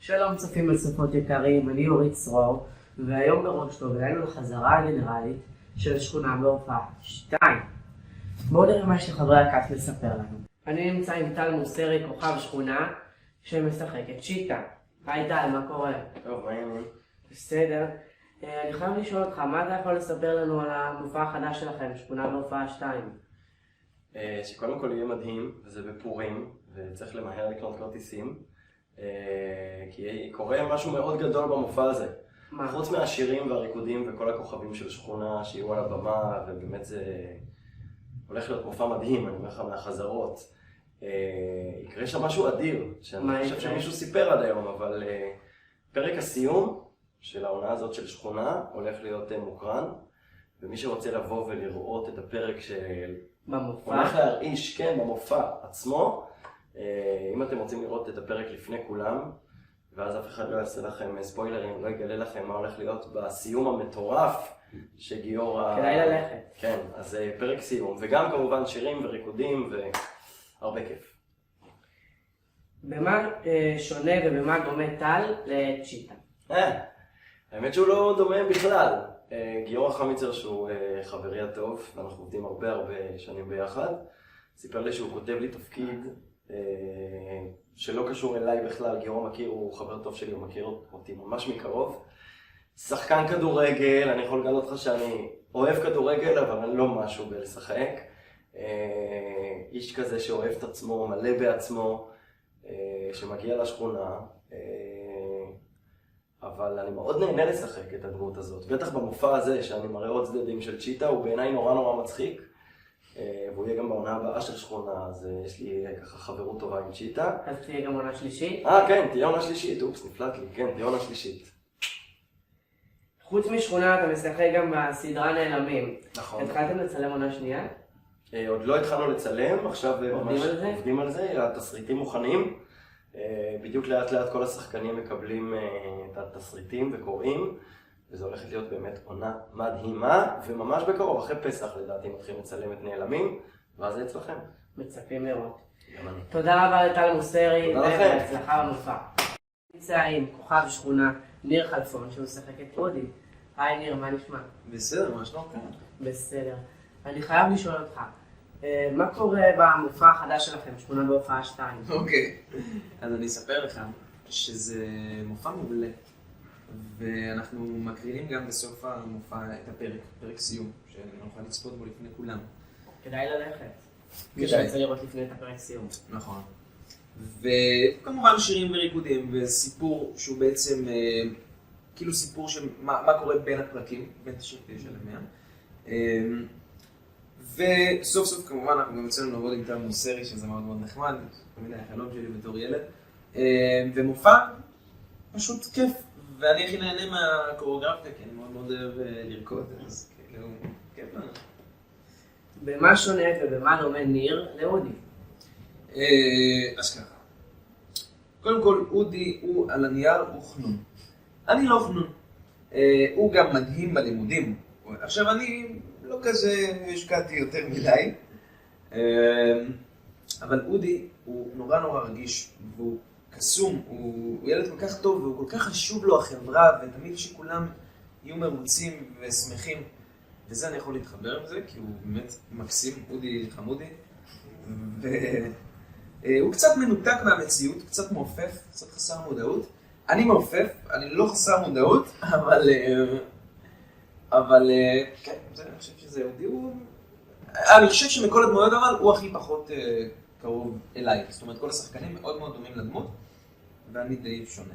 שלום צופים וצופות יקרים, אני אורית צרור, והיום בראש טוב הגענו לחזרה הגנרלית של שכונה בהופעה 2. בואו נראה מה שחברי הכת לספר לנו. אני נמצא עם טל מוסרי, כוכב שכונה, שמשחק את צ'יטה. היי טל, מה קורה? טוב, מה העניינים? בסדר. אני חייב לשאול אותך, מה אתה יכול לספר לנו על המופע החדש שלכם, שכונה בהופעה 2? שקודם כל יהיה מדהים, וזה בפורים, וצריך למהר לקנות כרטיסים. כי קורה משהו מאוד גדול במופע הזה. מה? חוץ מהשירים והריקודים וכל הכוכבים של שכונה שיהיו על הבמה, ובאמת זה הולך להיות מופע מדהים, אני אומר לך מהחזרות. יקרה שם משהו אדיר, שאני חושב שמישהו סיפר עד היום, אבל פרק הסיום של העונה הזאת של שכונה הולך להיות מוקרן, ומי שרוצה לבוא ולראות את הפרק במופע? הולך להרעיש, כן, במופע עצמו. אם אתם רוצים לראות את הפרק לפני כולם, ואז אף אחד לא יעשה לכם ספוילרים, לא יגלה לכם מה הולך להיות בסיום המטורף שגיור... כדאי ללכת. כן, אז פרק סיום, וגם כמובן שירים וריקודים והרבה כיף. במה שונה ובמה דומה טל לצ'יטה? האמת שהוא לא דומה בכלל. גיורא חמיצר שהוא חברי הטוב, ואנחנו עובדים הרבה שנים ביחד, סיפר לי שהוא כותב לי תפקיד שלא קשור אליי בכלל. גיורא מכיר, הוא חבר טוב שלי, הוא מכיר אותי ממש מקרוב. שחקן כדורגל, אני יכול לגלות לך שאני אוהב כדורגל, אבל אני לא משהו בלשחק. איש כזה שאוהב את עצמו, מלא בעצמו, שמגיע לשכונה. אבל אני מאוד נהנה לשחק את הדמות הזאת. בטח במופע הזה, שאני מראה עוד צדדים של צ'יטה, הוא בעיניי נורא מצחיק. והוא יהיה גם בעונה הבאה של שכונה, אז יש לי ככה חברות טובה עם צ'יטה. אז תהיה גם עונה שלישית? כן, תהיה עונה שלישית, אופס, נפלט לי, כן, תהיה עונה שלישית. חוץ משכונה אתה משחק גם בסדרה נעלמים. נכון. התחלתם לצלם עונה שנייה? עוד לא התחלנו לצלם, עכשיו ממש עובדים על זה, התסריטים מוכנים. בדיוק לאט כל השחקנים מקבלים את התסריטים וקוראים, וזה הולכת להיות באמת עונה מדהימה, וממש בקרוב, אחרי פסח לדעתי מתחילים לצלם את נעלמים, ואז זה אצלכם. מצפים לראות. גם אני. תודה רבה לטל מוסרי, תודה לכם. והצלחה במופע. נמצא עם כוכב שכונה, ניר חלפון, שהוא משחק את אודי. היי ניר, מה נשמע? בסדר, מה שלומך? בסדר. אני חייב לשאול אותך, מה קורה במופע החדש שלכם, שכונה בהופעה 2? אוקיי. אז אני אספר לך שזה מופע מעולה. ואנחנו מקרינים גם בסוף המופע את הפרק, פרק סיום, שנוכל לצפות בו לפני כולם. כדאי ללכת. מי שרוצה לראות לפני את הפרק סיום. נכון. וכמובן שירים וריקודים, וסיפור שהוא בעצם כאילו סיפור של מה קורה בין הפרקים, בין 99 ל-100. וסוף סוף כמובן אנחנו גם יוצאנו לעבוד עם טל מוסרי, שזה מאוד נחמד, תמיד היה החלום שלי בתור ילד. ומופע פשוט כיף. ואני הכי נהנה מהקוריאוגרפיה, כי אני מאוד אוהב לרקוד, אז כאילו, כיף לנו. במה שונה ובמה דומה ניר לאודי? אז ככה. קודם כל, אודי הוא על הנייר, הוא חנון. אני לא חנון. הוא גם מדהים בלימודים. עכשיו, אני לא כזה השקעתי יותר מדי. אבל אודי הוא נורא רגיש, והוא קסום, הוא ילד כל כך טוב, והוא כל כך חשוב לו החברה, ותמיד שכולם יהיו מרוצים ושמחים. וזה אני יכול להתחבר עם זה, כי הוא באמת מקסים, אודי חמודי. והוא קצת מנותק מהמציאות, קצת מעופף, קצת חסר מודעות. אני מעופף, אני לא חסר מודעות, אבל כן, אני חושב שזה אודי. אני חושב שמכל הדמויות אבל הוא הכי פחות קרוב אליי. זאת אומרת, כל השחקנים מאוד דומים לדמות, ואני די שונה.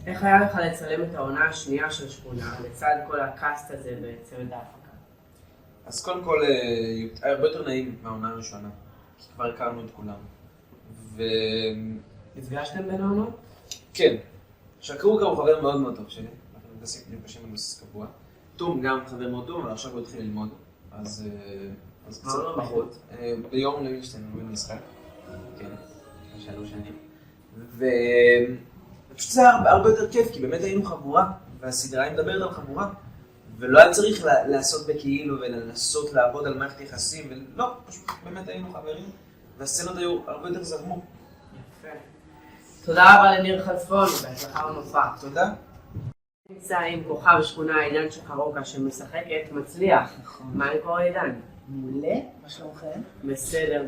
איך היה לך לצלם את העונה השנייה של שכונה, לצד כל הקאסט הזה בצוות ההפקה? אז קודם כל, היה הרבה יותר נעים מהעונה הראשונה, כי כבר הכרנו את כולם. נפגשתם בין העונות? כן. שקרוקה הוא חבר מאוד טוב שלי, אנחנו נפגשים על בסיס קבוע. תום גם חבר מאוד טוב, אבל עכשיו הוא התחיל ללמוד, אז קצת פחות. ביום לוינשטיין, הוא בן משחק. כן, 3 שנים. ופשוט זה הרבה יותר כיף, כי באמת היינו חבורה, והסדרה היא מדברת על חבורה, ולא היה צריך לעשות בכאילו ולנסות לעבוד על מערכת יחסים, ולא, פשוט באמת היינו חברים, והסצנות היו הרבה יותר זרמו. יפה. תודה רבה לניר חלפון, בהצלחה במופע. תודה. נמצא עם כוכב שכונה עידן שחרוקה שמשחקת מצליח. מה קורה עידן? מעולה, מה שלומכם? בסדר.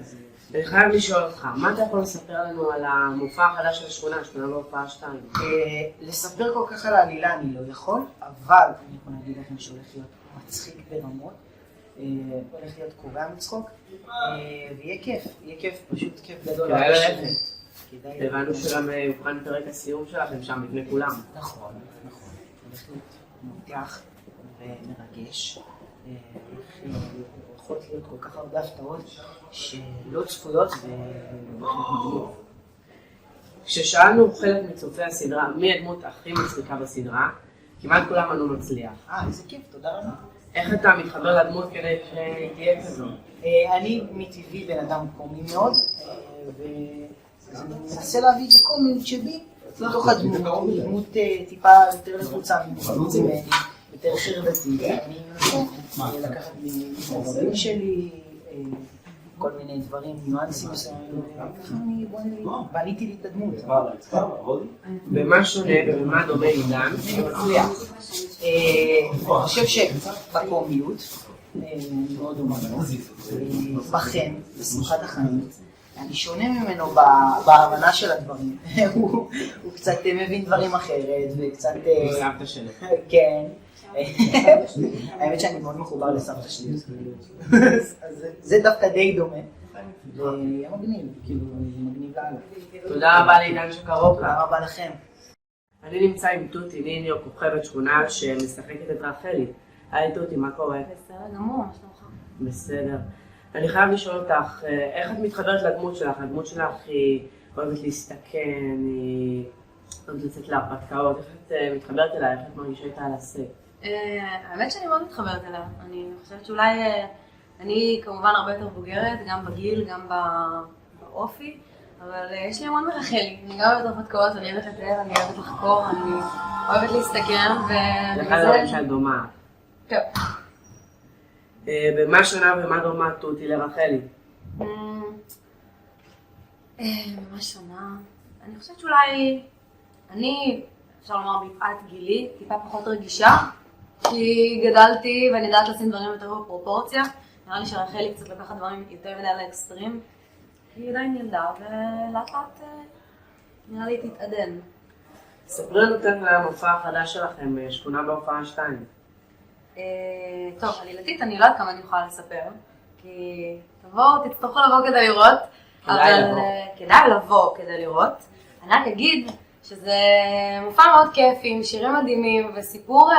אני חייב לשאול אותך, מה אתה יכול לספר לנו על המופע החדש של השכונה, שכונה בהופעה 2? לספר כל כך על העלילה אני לא יכול, אבל אני יכול להגיד לכם שהולך להיות מצחיק ברמות, הולך להיות קורע מצחוק, ויהיה כיף, פשוט כיף גדול. כדאי ללכת. הבנו שגם יובחן פרק הסיום שלכם שם בפני כולם. נכון, הולך להיות מותח ומרגש, הולכות להיות כל כך הרבה הפתעות שלא צפויות ומגניב. כששאלנו חלק מצופי הסדרה מי הדמות הכי מצחיקה בסדרה, כמעט כולם ענו מצליח. איזה כיף, תודה רבה. איך אתה מתחבר לדמות כדי שתהיה כזו? אני מטבעי בן אדם קומי מאוד, ואני מנסה להביא את הקומיות שבי לתוך הדמות, דמות טיפה יותר לחוצה ממני, יותר חרדתית. אני מנסה לקחת מהדברים שלי כל מיני דברים, ניואנסים מסוימים, וככה אני בניתי לי את הדמות. במה שונה ובמה דומה עידן שמצליח? אני חושב שבקומיות, מאוד דומה לו, בחן, בשמחת החיים, אני שונה ממנו בהבנה של הדברים. הוא קצת מבין דברים אחרת וקצת... סבתא שלו. כן. האמת שאני מאוד מחובר לסבתא שלי, אז זה דווקא די דומה. ויהיה מגניב, כאילו, זה מגניב לאללה. תודה רבה לעידן שחרוקה. תודה רבה לכם. אני נמצא עם תותי ניניו, כוכבת שכונה שמשחקת את רחלי. היי תותי, מה קורה? בסדר גמור, מה שלומך? בסדר. אני חייב לשאול אותך, איך את מתחברת לדמות שלך? הדמות שלך היא אוהבת להסתכן, היא אוהבת לצאת להרפתקאות. איך את מתחברת אליה? איך את מרגישה איתה על הסט? האמת שאני מאוד מתחברת אליה. אני חושבת שאולי אני כמובן הרבה יותר בוגרת, גם בגיל, גם באופי, אבל יש לי המון מרחלי. אני גם אוהבת הרפתקאות, אני אוהבת לתאר, אני אוהבת לחקור, אני אוהבת להסתכן, זה אחד הדברים שאת דומה. טוב. במה שונה ומה דומה תותי לרחלי? ממש שונה. אני חושבת שאולי אני, אפשר לומר מפאת גילי, טיפה פחות רגישה, כי גדלתי ואני יודעת לשים דברים יותר בפרופורציה. נראה לי שרחלי קצת לקחת דברים יותר מדי לאקסטרים. היא עדיין ילדה ולאט לאט נראה לי תתעדן. ספרי לנו כאן על המופע החדש שלכם, שכונה בהופעה 2. טוב, עלילתית אני לא יודעת כמה אני יכולה לספר, כי תצטרכו לבוא כדי לראות, אבל כדאי לבוא כדי לראות. אני רק אגיד שזה מופע מאוד כיפי, עם שירים מדהימים וסיפור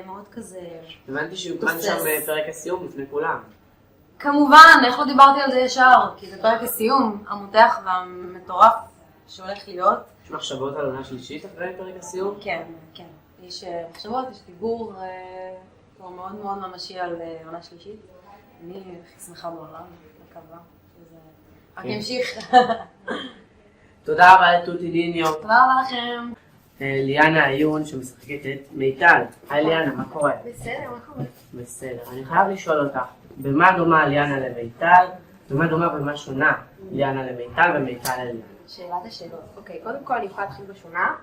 מאוד כזה... הבנתי שיוקרן שם פרק הסיום לפני כולם. כמובן, איך לא דיברתי על זה ישר, כי זה פרק הסיום המותח והמטורף שהולך להיות. יש מחשבות על עונה שלישית אחרי פרק הסיום? כן, כן. יש מחשבות, יש דיבור מאוד מאוד ממשי על עונה שלישית. אני הכי שמחה בעולם, מקווה שזה רק ימשיך. תודה רבה לתותי ניניו. תודה רבה לכם. ליאנה עיון שמשחקת את מיטל. היי ליאנה, מה קורה? בסדר, מה קורה? בסדר. אני חייב לשאול אותך, במה דומה ליאנה למיטל? במה דומה ומה שונה ליאנה למיטל ומיטל לליאנה? שאלת השאלות. אוקיי, קודם כל אני יכולה להתחיל בשונה.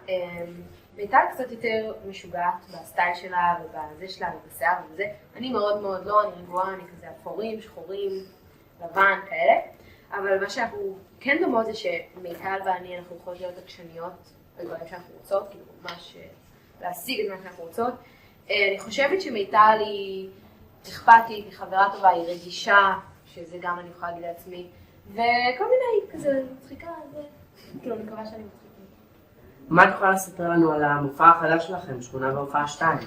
מיטל קצת יותר משוגעת בסטייל שלה ובזה שלה ובשיער ובזה. אני מאוד מאוד לא, אני רגועה, אני כזה אפורים, שחורים, לבן, כאלה. אבל מה שאנחנו כן דומות זה שמיטל ואני אנחנו יכולות להיות עקשניות על דברים שאנחנו רוצות, כאילו ממש להשיג את מה שאנחנו רוצות. אני חושבת שמיטל היא אכפתית, היא חברה טובה, היא רגישה, שזה גם אני יכולה להגיד לעצמי. וכל מיני כזה מצחיקה, כאילו אני מקווה שאני מצחיקה. מה את יכולה לספר לנו על המופע החדש שלכם, שכונה בהופעה 2?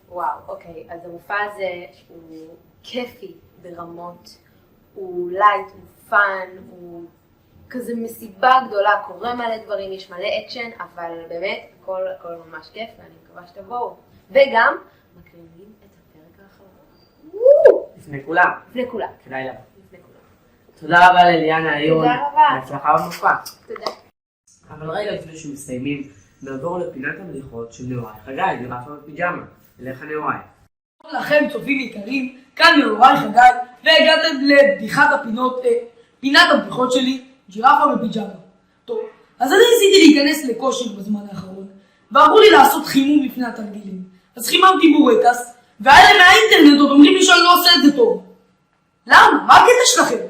וואו, אוקיי, אז המופע הזה הוא כיפי ברמות, הוא לייט, הוא פאן, הוא כזה מסיבה גדולה, קורה מלא דברים, יש מלא אקשן, אבל באמת הכל ממש כיף ואני מקווה שתבואו. וגם מקרינים את הפרק האחרון. לפני כולם. לפני כולם. כדאי לבוא. לפני כולם. תודה רבה לליאנה עיון. תודה רבה. בהצלחה במופע. תודה. אבל רגע לפני שמסיימים, נעבור לפינת הבדיחות של נאורי חגי, ג'ירפה בפיג'מה. אליך נאורי. לכם צופים יקרים, כאן נאורי חגי, והגעתם לבדיחת הפינות, פינת הבדיחות שלי, ג'ירפה בפיג'מה. טוב, אז אני ניסיתי להיכנס לכושר בזמן האחרון, ואמרו לי לעשות חימום לפני התרגילים. אז חיממתי בורקס, והאלה מהאינטרנט עוד אומרים לי שאני לא עושה את זה טוב. למה? מה הקטע שלכם?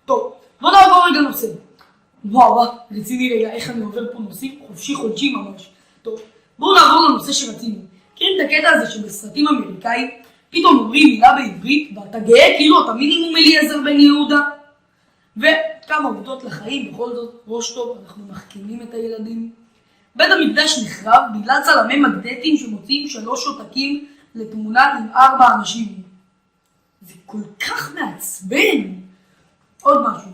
טוב, בוא נעבור רגע נושא. וואו, רציני רגע, איך אני עובר פה נושאים חופשי חודשי ממש. טוב, בואו נעבור לנושא שרצינו. מכירים את הקטע הזה שבסרטים אמריקאים פתאום אומרים מילה בעברית ואתה גאה כאילו אתה מינימום אליעזר בן יהודה? וכמה עובדות לחיים, בכל זאת ראש טוב, אנחנו מחכימים את הילדים. בית המקדש נחרב בגלל צלמי מגנטים שמוציאים 3 עותקים לתמונה עם 4 אנשים. זה כל כך מעצבן. עוד משהו.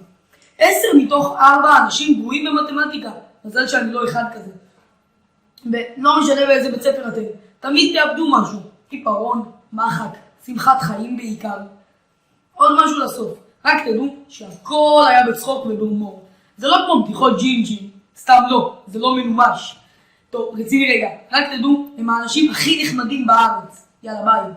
10 מתוך 4 אנשים גרועים במתמטיקה. מזל שאני לא אחד כזה. ולא משנה באיזה בית ספר אתם. תמיד תאבדו משהו. קיפרון, מחק, שמחת חיים בעיקר. עוד משהו לסוף. רק תדעו שהכל היה בצחוק ובהומור. זה לא כמו בדיחות ג'ינג'ים. סתם לא, זה לא ממומש. טוב, רציני רגע. רק תדעו, הם האנשים הכי נחמדים בארץ. יאללה ביי.